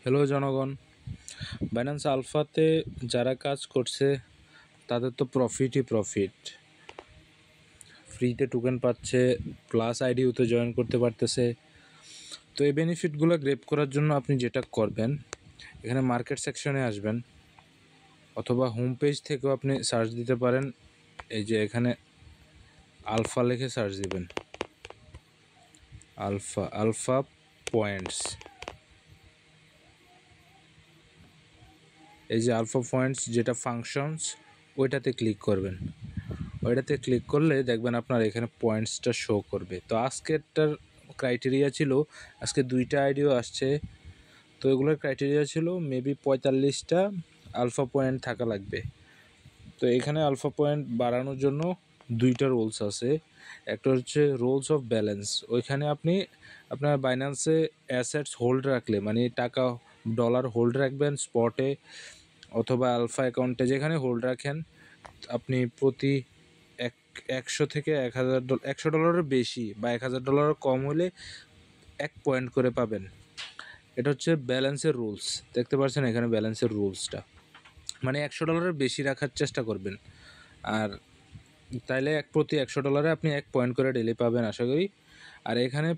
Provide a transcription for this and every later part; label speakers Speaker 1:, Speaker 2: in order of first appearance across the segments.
Speaker 1: Hello জনগণ, Binance আলফাতে যারা কাজ করছে তাদের তো প্রফিটই প্রফিট। ফ্রিতে টোকেন পাচ্ছে, প্লাস আইডিওতে জয়েন করতে পারতেছে। তো এই বেনিফিটগুলো গ্রেপ করার জন্য আপনি যেটা করবেন, এখানে মার্কেট সেকশনে আসবেন, অথবা হোম পেজ থেকেও আপনি সার্চ দিতে পারেন। এই যে এখানে আলফা লিখে সার্চ দিবেন, আলফা পয়েন্টস। এই যে আলফা পয়েন্টস যেটা ফাংশনস, ওইটাতে ক্লিক করবেন। ওইটাতে ক্লিক করলে দেখবেন আপনার এখানে পয়েন্টসটা শো করবে। তো আজকেরটার ক্রাইটেরিয়া ছিল, আজকে 2টা আইডিও আসছে, তো এগুলোর ক্রাইটেরিয়া ছিল মেবি 45টা আলফা পয়েন্ট থাকা লাগবে। তো এখানে আলফা পয়েন্ট বাড়ানোর জন্য 2টা রুলস আছে। একটা হচ্ছে রুলস অফ ব্যালেন্স। ওইখানে আপনি আপনার বাইন্যান্সে অ্যাসেটস হোল্ড রাখলে, মানে টাকা ডলার হোল্ড রাখবেন স্পটে অথবা আলফা অ্যাকাউন্টে, যেখানে হোল্ড রাখেন আপনি প্রতি 100 থেকে 1000 $100 বেশি বা $1000 কম হলে 1 পয়েন্ট করে পাবেন। এটা হচ্ছে ব্যালেন্সের রুলস। দেখতে পাচ্ছেন এখানে ব্যালেন্সের রুলসটা, মানে $100 বেশি রাখার চেষ্টা করবেন। আর তাইলে প্রতি $100 আপনি 1 পয়েন্ট করে ডেলি পাবেন আশা করি। আর এখানে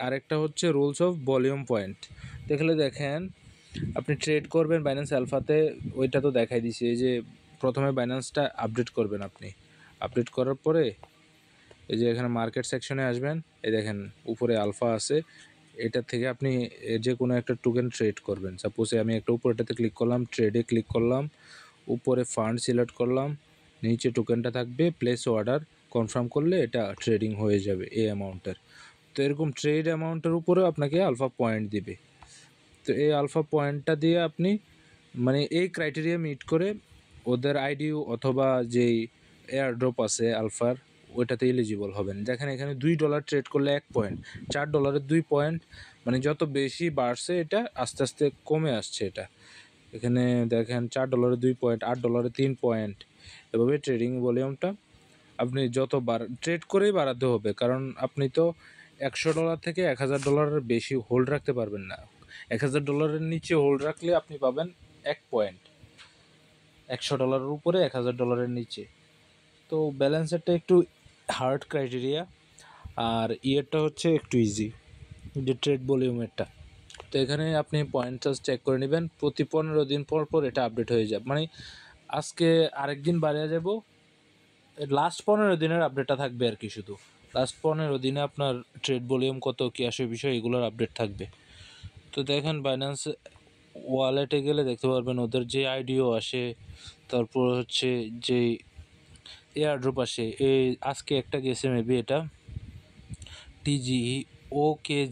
Speaker 1: আরেকটা হচ্ছে রুলস অফ ভলিউম পয়েন্ট। দেখেন আপনি ট্রেড করবেন বাইন্যান্স আলফাতে, ওইটা তো দেখাই দিছি। এই যে প্রথমে বাইন্যান্সটা আপডেট করবেন, আপনি আপডেট করার পরে এই যে এখানে মার্কেট সেকশনে আসবেন। এই দেখেন উপরে আলফা আছে, এটা থেকে আপনি যে কোনো একটা টোকেন ট্রেড করবেন। সাপোজে আমি একটা উপরেটাতে ক্লিক করলাম, ট্রেডে ক্লিক করলাম, উপরে ফান্ড সিলেক্ট করলাম, নিচে টোকেনটা থাকবে, প্লেস অর্ডার কনফার্ম করলে এটা ট্রেডিং হয়ে যাবে এই অ্যামাউন্টের। তো এরকম ট্রেড অ্যামাউন্টের উপরেও আপনাকে আলফা পয়েন্ট দিবে। তো এই আলফা পয়েন্টটা দিয়ে আপনি মানে এই ক্রাইটেরিয়া মিট করে ওদের আইডিও অথবা যেই এয়ারড্রপ আছে আলফার, ওইটাতে এলিজিবল হবেন। দেখেন এখানে $2 ট্রেড করলে 1 পয়েন্ট, $4 2 পয়েন্ট, মানে যত বেশি বাড়ছে এটা আস্তে আস্তে কমে আসছে। এটা এখানে দেখেন $4 2 পয়েন্ট, $8 3 পয়েন্ট, এভাবে ট্রেডিং ভলিউমটা আপনি যত ট্রেড করেই বাড়াতে হবে, কারণ আপনি তো $100 থেকে $1000 বেশি হোল্ড রাখতে পারবেন না। $1000 নিচে হোল্ড রাখলে আপনি পাবেন 1 পয়েন্ট, $100 উপরে $1000 নিচে। তো ব্যালেন্সারটা একটু হার্ড ক্রাইটেরিয়া, আর ইয়েরটা হচ্ছে একটু ইজি, যে ট্রেড ভলিউমেরটা। তো এখানে আপনি পয়েন্টটা চেক করে নেবেন, প্রতি 15 দিন পর পর এটা আপডেট হয়ে যাবে। মানে আজকে আরেকদিন বাড়িয়ে যাব, লাস্ট 15 দিনের আপডেটটা থাকবে আর কি। শুধু লাস্ট 15 দিনে আপনার ট্রেড ভলিউম কত কী আসে বিষয় এগুলোর আপডেট থাকবে। তো দেখেন বাইন্যান্স ওয়ালেটে গেলে দেখতে পারবেন ওদের যে আইডিও আসে, তারপর হচ্ছে যে এয়ারড্রপ আসে। এই আজকে একটা গেছে মেবি, এটা TGOKJW,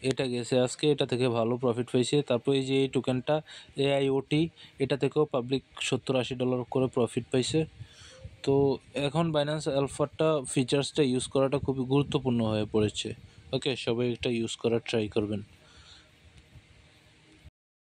Speaker 1: এটা গেছে আজকে, এটা থেকে ভালো প্রফিট পেয়েছে। তারপর এই যে এই টোকেনটা AIOT, এটা থেকেও পাবলিক $70-80 করে প্রফিট পাইছে। তো এখন বাইন্যান্স আলফাটা ফিচার্সটা ইউজ করাটা খুবই গুরুত্বপূর্ণ হয়ে পড়েছে। ওকে, সবাই এটা ইউজ করার ট্রাই করবেন।